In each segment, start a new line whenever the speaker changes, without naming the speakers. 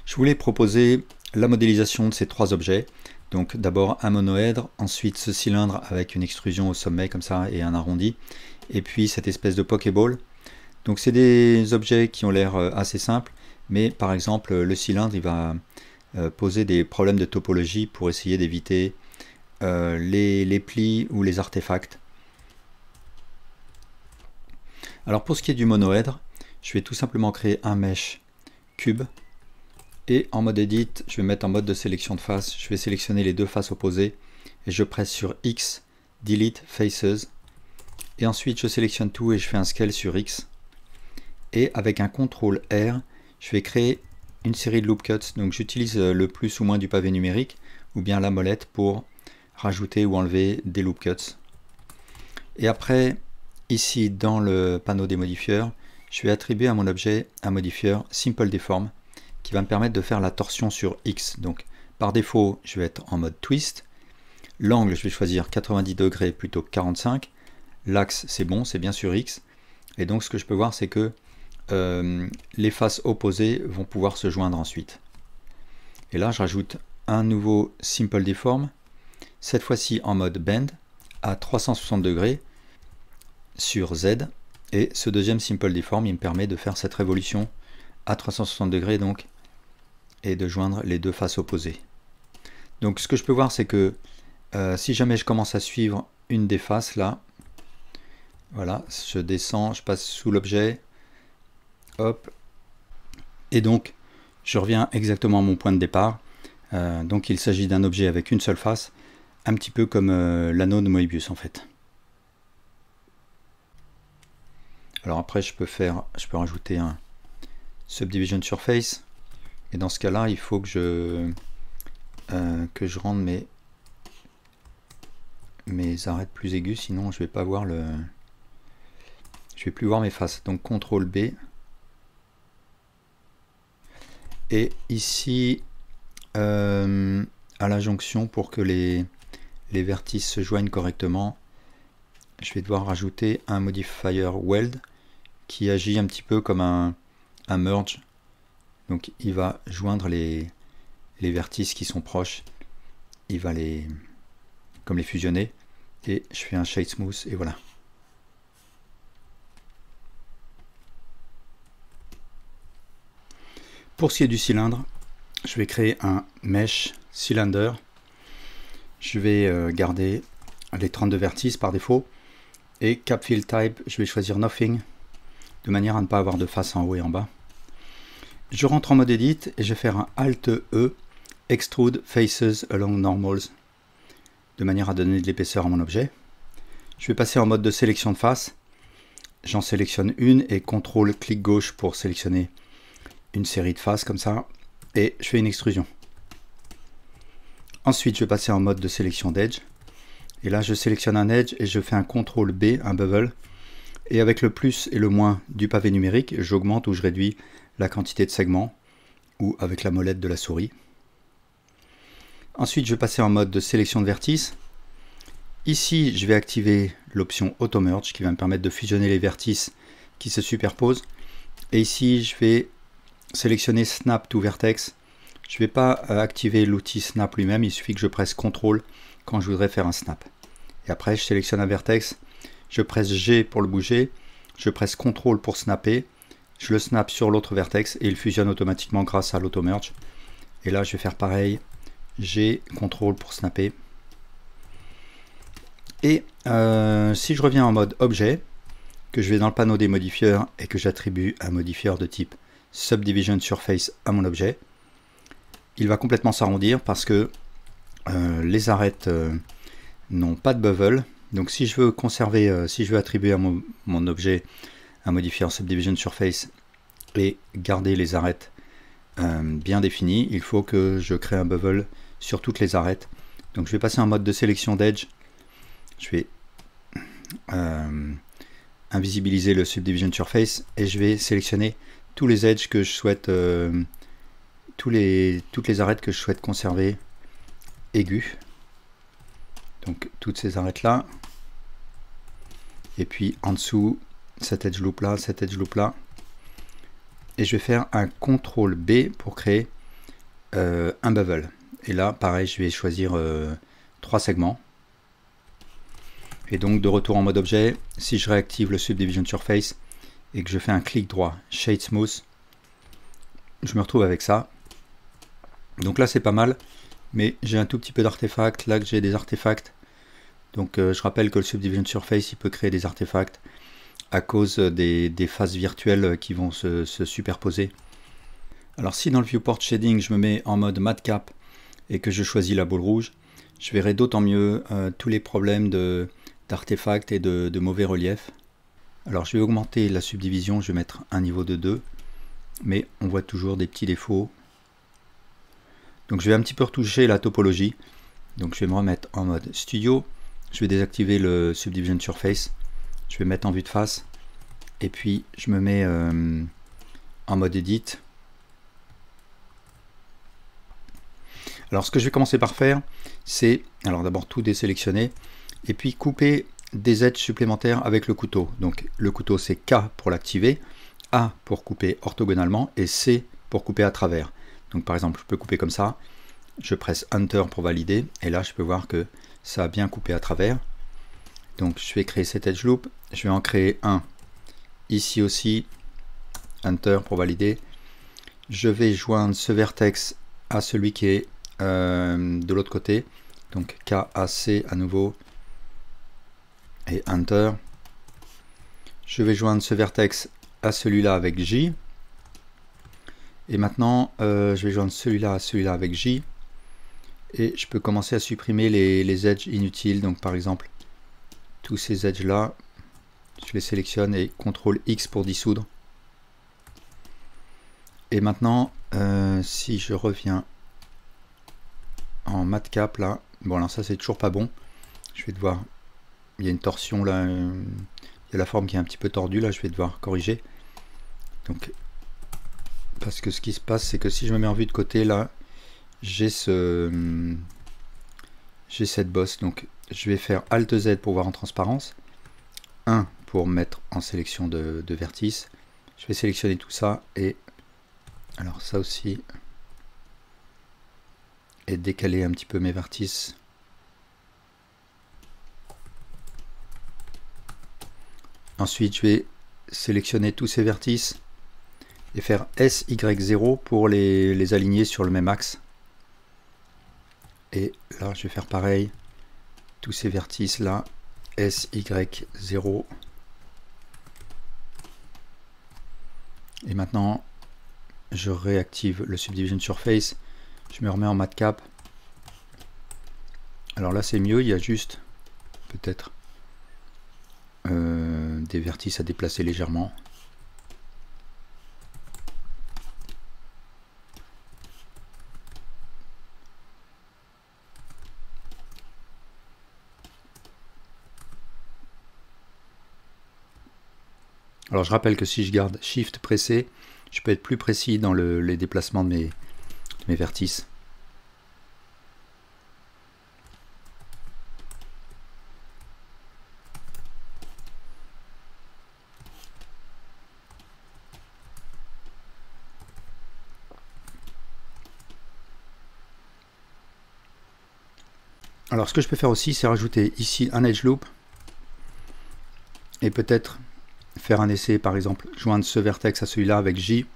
Je voulais proposer la modélisation de ces trois objets. Donc d'abord un monoèdre, ensuite ce cylindre avec une extrusion au sommet comme ça et un arrondi, et puis cette espèce de Pokéball. Donc c'est des objets qui ont l'air assez simples, mais par exemple le cylindre il va poser des problèmes de topologie pour essayer d'éviter les plis ou les artefacts. Alors pour ce qui est du monoèdre, je vais tout simplement créer un mesh cube. Et en mode edit, je vais mettre en mode de sélection de face. Je vais sélectionner les deux faces opposées et je presse sur X, Delete Faces. Et ensuite, je sélectionne tout et je fais un scale sur X. Et avec un CTRL R, je vais créer une série de loop cuts. Donc j'utilise le plus ou moins du pavé numérique ou bien la molette pour rajouter ou enlever des loop cuts. Et après, ici dans le panneau des modifieurs, je vais attribuer à mon objet un modifieur Simple Deform qui va me permettre de faire la torsion sur X. Donc par défaut, je vais être en mode twist. L'angle, je vais choisir 90 degrés plutôt que 45. L'axe, c'est bon, c'est bien sur X. Et donc ce que je peux voir, c'est que les faces opposées vont pouvoir se joindre ensuite. Et là, je rajoute un nouveau Simple Deform, cette fois-ci en mode Bend, à 360 degrés sur Z. Et ce deuxième Simple Deform, il me permet de faire cette révolution à 360 degrés donc, et de joindre les deux faces opposées. Donc ce que je peux voir, c'est que si jamais je commence à suivre une des faces là, voilà, je descends, je passe sous l'objet, hop, et donc je reviens exactement à mon point de départ. Donc il s'agit d'un objet avec une seule face, un petit peu comme l'anneau de Moebius en fait. Alors après je peux rajouter un Subdivision Surface, et dans ce cas là il faut que je rende mes arêtes plus aigus, sinon je vais pas voir je vais plus voir mes faces. Donc CTRL B, et ici à la jonction, pour que les vertices se joignent correctement, je vais devoir rajouter un modifier Weld qui agit un petit peu comme un merge. Donc il va joindre les vertices qui sont proches, il va les fusionner, et je fais un shade smooth et voilà. Pour ce qui est du cylindre, je vais créer un mesh cylinder. Je vais garder les 32 vertices par défaut, et cap fill type, je vais choisir nothing de manière à ne pas avoir de face en haut et en bas. Je rentre en mode edit et je vais faire un Alt E, Extrude Faces Along Normals, de manière à donner de l'épaisseur à mon objet. Je vais passer en mode de sélection de face. J'en sélectionne une et CTRL clic gauche pour sélectionner une série de faces comme ça, et je fais une extrusion. Ensuite, je vais passer en mode de sélection d'edge, et là je sélectionne un edge et je fais un CTRL B, un bevel, et avec le plus et le moins du pavé numérique, j'augmente ou je réduis la quantité de segments, ou avec la molette de la souris. Ensuite, je vais passer en mode de sélection de vertices. Ici, je vais activer l'option Auto Merge qui va me permettre de fusionner les vertices qui se superposent. Et ici, je vais sélectionner Snap to Vertex. Je ne vais pas activer l'outil Snap lui-même, il suffit que je presse CTRL quand je voudrais faire un snap. Et après, je sélectionne un vertex, je presse G pour le bouger, je presse CTRL pour snapper, je le snap sur l'autre vertex et il fusionne automatiquement grâce à l'Auto Merge. Et là, je vais faire pareil, G, CTRL pour snapper. Et si je reviens en mode objet, que je vais dans le panneau des modifieurs et que j'attribue un modifieur de type Subdivision Surface à mon objet, il va complètement s'arrondir parce que les arêtes n'ont pas de bevel. Donc si je veux conserver, si je veux attribuer à mon objet un modifieur Subdivision Surface et garder les arêtes bien définies, il faut que je crée un bevel sur toutes les arêtes. Donc je vais passer en mode de sélection d'edge. Je vais invisibiliser le Subdivision Surface et je vais sélectionner tous les edges que je souhaite, toutes les arêtes que je souhaite conserver aigus. Donc toutes ces arêtes là. Et puis en dessous, cet edge loop là, cet edge loop là. Et je vais faire un CTRL B pour créer un bevel. Et là, pareil, je vais choisir 3 segments. Et donc de retour en mode objet, si je réactive le Subdivision Surface et que je fais un clic droit, Shade Smooth, je me retrouve avec ça. Donc là c'est pas mal, mais j'ai un tout petit peu d'artefacts, là que j'ai des artefacts. Donc je rappelle que le Subdivision Surface il peut créer des artefacts à cause des faces virtuelles qui vont se superposer. Alors si dans le Viewport Shading je me mets en mode Madcap et que je choisis la boule rouge, je verrai d'autant mieux tous les problèmes d'artefacts et de mauvais relief. Alors je vais augmenter la subdivision, je vais mettre un niveau de 2, mais on voit toujours des petits défauts. Donc je vais un petit peu retoucher la topologie. Donc je vais me remettre en mode studio, je vais désactiver le Subdivision Surface, je vais mettre en vue de face, et puis je me mets en mode edit. Alors ce que je vais commencer par faire, c'est alors d'abord tout désélectionner, et puis couper des edges supplémentaires avec le couteau. Donc le couteau c'est K pour l'activer, A pour couper orthogonalement et C pour couper à travers. Donc par exemple je peux couper comme ça, je presse Enter pour valider et là je peux voir que ça a bien coupé à travers. Donc je vais créer cet edge loop, je vais en créer un ici aussi, Enter pour valider. Je vais joindre ce vertex à celui qui est de l'autre côté, donc KAC à nouveau et Enter. Je vais joindre ce vertex à celui-là avec J, et maintenant je vais joindre celui-là à celui-là avec J, et je peux commencer à supprimer les edges inutiles. Donc par exemple tous ces edges là je les sélectionne et CTRL X pour dissoudre. Et maintenant si je reviens en Madcap là, bon alors ça c'est toujours pas bon, je vais devoir, il y a une torsion là, il y a la forme qui est un petit peu tordue là, je vais devoir corriger. Donc parce que ce qui se passe c'est que si je me mets en vue de côté là, j'ai cette bosse, donc je vais faire Alt Z pour voir en transparence, 1 pour mettre en sélection de vertice, je vais sélectionner tout ça et alors ça aussi, et décaler un petit peu mes vertices. Ensuite je vais sélectionner tous ces vertices et faire SY0 pour les aligner sur le même axe. Et là je vais faire pareil, tous ces vertices là, SY0. Et maintenant je réactive le Subdivision Surface, je me remets en Madcap. Alors là c'est mieux, il y a juste peut-être des vertices à déplacer légèrement. Alors je rappelle que si je garde Shift pressé, je peux être plus précis dans les déplacements de mes vertices. Alors ce que je peux faire aussi, c'est rajouter ici un edge loop et peut-être faire un essai, par exemple joindre ce vertex à celui-là avec J.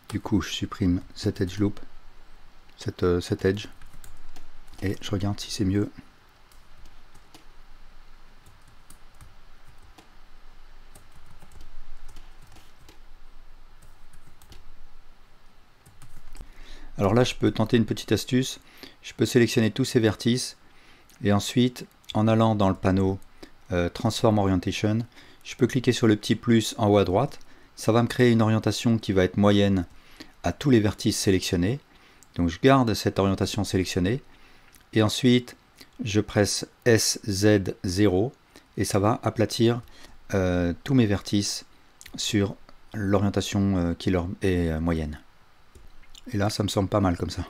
Du coup je supprime cet edge loop, cet edge, et je regarde si c'est mieux. Alors là je peux tenter une petite astuce, je peux sélectionner tous ces vertices et ensuite en allant dans le panneau Transform Orientation, je peux cliquer sur le petit plus en haut à droite, ça va me créer une orientation qui va être moyenne à tous les vertices sélectionnés. Donc je garde cette orientation sélectionnée et ensuite je presse SZ0 et ça va aplatir tous mes vertices sur l'orientation qui leur est moyenne. Et là ça me semble pas mal comme ça.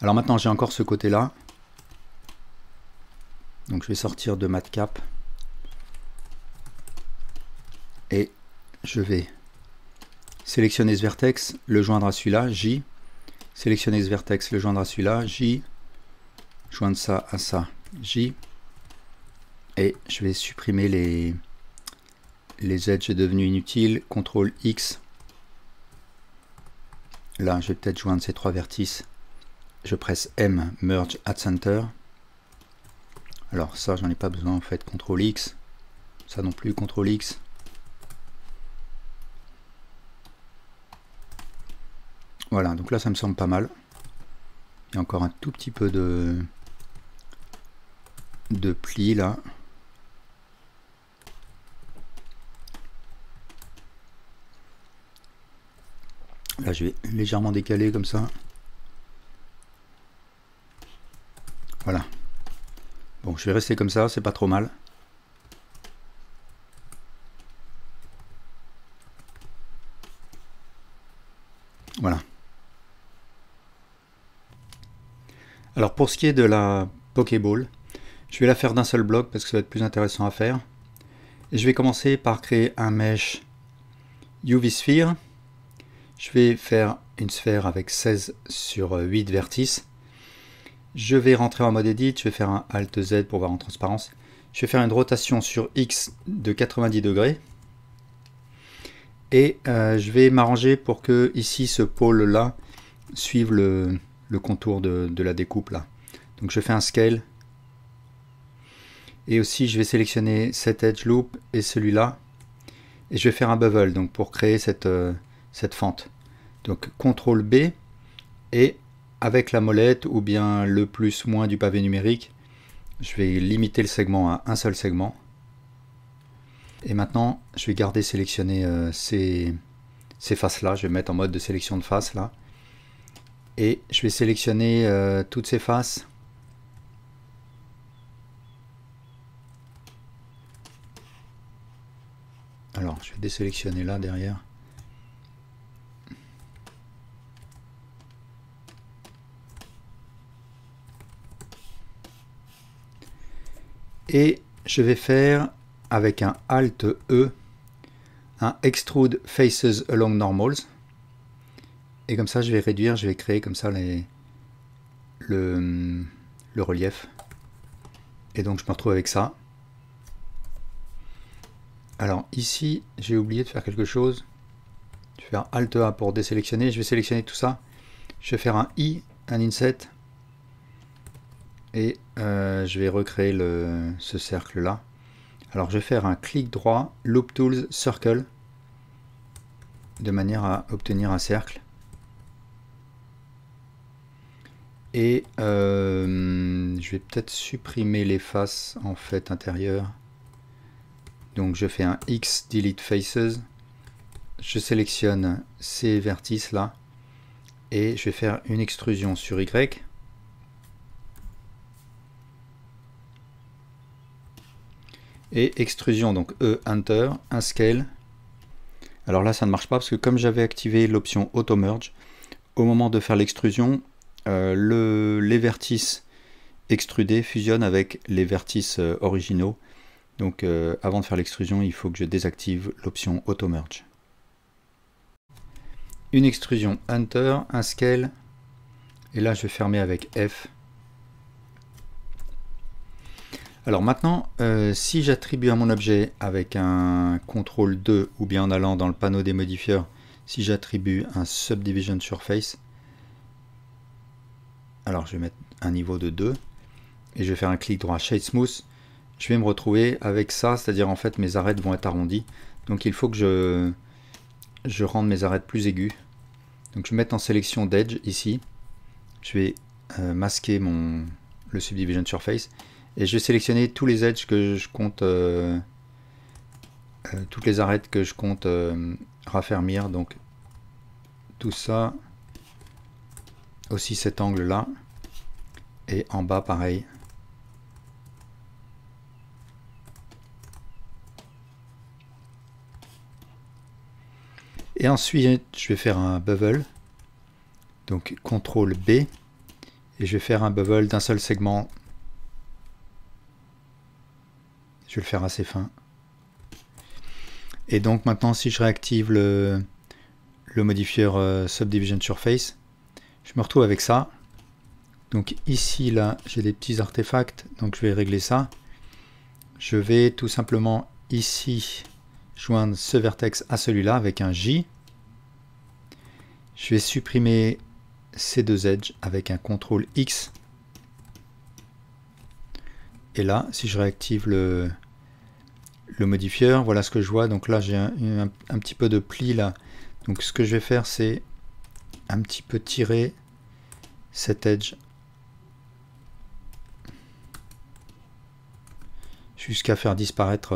Alors maintenant j'ai encore ce côté là. Donc je vais sortir de Matcap et je vais sélectionner ce vertex, le joindre à celui-là, J, sélectionner ce vertex, le joindre à celui-là, J, joindre ça à ça, J, et je vais supprimer les edges devenus inutiles, CTRL X. Là, je vais peut-être joindre ces trois vertices. Je presse M, Merge at Center. Alors ça, j'en ai pas besoin en fait, CTRL X. Ça non plus, CTRL X. Voilà, donc là, ça me semble pas mal. Il y a encore un tout petit peu de plis là. Là, je vais légèrement décaler comme ça. Voilà. Bon, je vais rester comme ça, c'est pas trop mal. Voilà. Alors pour ce qui est de la Pokéball, je vais la faire d'un seul bloc parce que ça va être plus intéressant à faire. Et je vais commencer par créer un mesh UV Sphere. Je vais faire une sphère avec 16 sur 8 vertices. Je vais rentrer en mode Edit, je vais faire un Alt Z pour voir en transparence. Je vais faire une rotation sur X de 90 degrés. Et je vais m'arranger pour que ici ce pôle là suive le contour de la découpe là. Donc je fais un scale. Et aussi je vais sélectionner cet edge loop et celui-là. Et je vais faire un bevel donc pour créer cette fente. Donc CTRL B et avec la molette ou bien le plus moins du pavé numérique, je vais limiter le segment à un seul segment. Et maintenant, je vais garder sélectionner ces faces-là. Je vais mettre en mode de sélection de face là. Et je vais sélectionner toutes ces faces. Alors, je vais désélectionner là derrière. Et je vais faire avec un Alt E un Extrude Faces Along Normals. Et comme ça, je vais réduire, je vais créer comme ça le relief. Et donc, je me retrouve avec ça. Alors ici, j'ai oublié de faire quelque chose. Je vais faire Alt A pour désélectionner. Je vais sélectionner tout ça. Je vais faire un I, un Inset. Et je vais recréer ce cercle là. Alors je vais faire un clic droit, Loop Tools, Circle, de manière à obtenir un cercle. Et je vais peut-être supprimer les faces en fait intérieures. Donc je fais un X, Delete Faces. Je sélectionne ces vertices là. Et je vais faire une extrusion sur Y. Et extrusion, donc E, Enter, un scale. Alors là, ça ne marche pas parce que comme j'avais activé l'option Auto Merge, au moment de faire l'extrusion, les vertices extrudés fusionnent avec les vertices originaux. Donc avant de faire l'extrusion, il faut que je désactive l'option Auto Merge. Une extrusion Enter, un scale. Et là, je vais fermer avec F. Alors maintenant, si j'attribue à mon objet avec un CTRL 2 ou bien en allant dans le panneau des modifieurs, si j'attribue un Subdivision Surface, alors je vais mettre un niveau de 2 et je vais faire un clic droit Shade Smooth, je vais me retrouver avec ça, c'est-à-dire en fait mes arêtes vont être arrondies. Donc il faut que je rende mes arêtes plus aiguës. Donc je vais mettre en sélection d'Edge ici, je vais masquer le Subdivision Surface. Et je vais sélectionner tous les edges que je compte, toutes les arêtes que je compte raffermir. Donc tout ça, aussi cet angle là, et en bas pareil. Et ensuite je vais faire un bevel, donc CTRL B, et je vais faire un bevel d'un seul segment. Je vais le faire assez fin. Et donc maintenant, si je réactive le modifieur Subdivision Surface, je me retrouve avec ça. Donc ici, là, j'ai des petits artefacts, donc je vais régler ça. Je vais tout simplement ici joindre ce vertex à celui-là avec un J. Je vais supprimer ces deux edges avec un CTRL X. Et là, si je réactive le modifieur, voilà ce que je vois. Donc là, j'ai un petit peu de pli là. Donc ce que je vais faire, c'est un petit peu tirer cet edge jusqu'à faire disparaître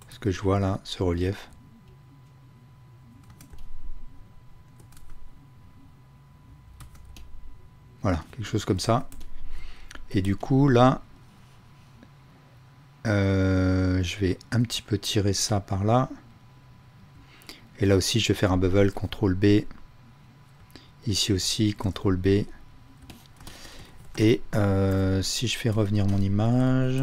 ce que je vois là, ce relief. Voilà, quelque chose comme ça. Et du coup, là, je vais un petit peu tirer ça par là. Et là aussi, je vais faire un bevel, CTRL B. Ici aussi, CTRL B. Et si je fais revenir mon image...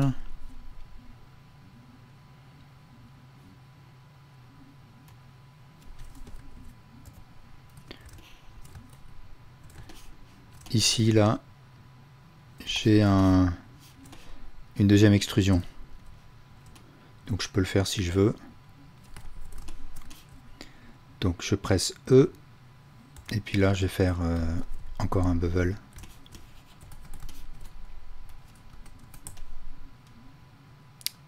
Ici, là, j'ai une deuxième extrusion. Donc je peux le faire si je veux. Donc je presse E. Et puis là, je vais faire encore un bevel.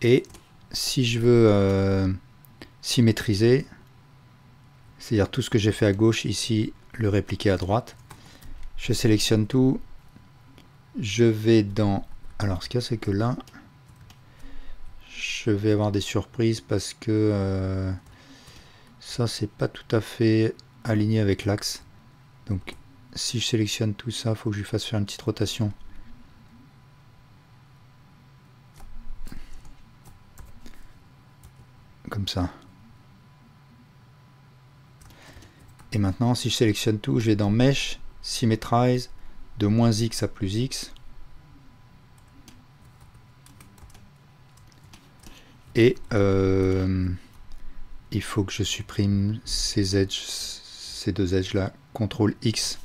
Et si je veux symétriser, c'est-à-dire tout ce que j'ai fait à gauche, ici, le répliquer à droite, je sélectionne tout, je vais dans... Alors ce qu'il y a, c'est que là, je vais avoir des surprises parce que ça, c'est pas tout à fait aligné avec l'axe. Donc si je sélectionne tout ça, il faut que je lui fasse faire une petite rotation. Comme ça. Et maintenant, si je sélectionne tout, je vais dans Mesh, Symmetrize, de moins X à plus X. Et il faut que je supprime ces edges, ces deux edges là, CTRL X.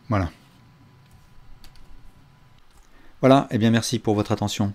Voilà. Voilà, et bien merci pour votre attention.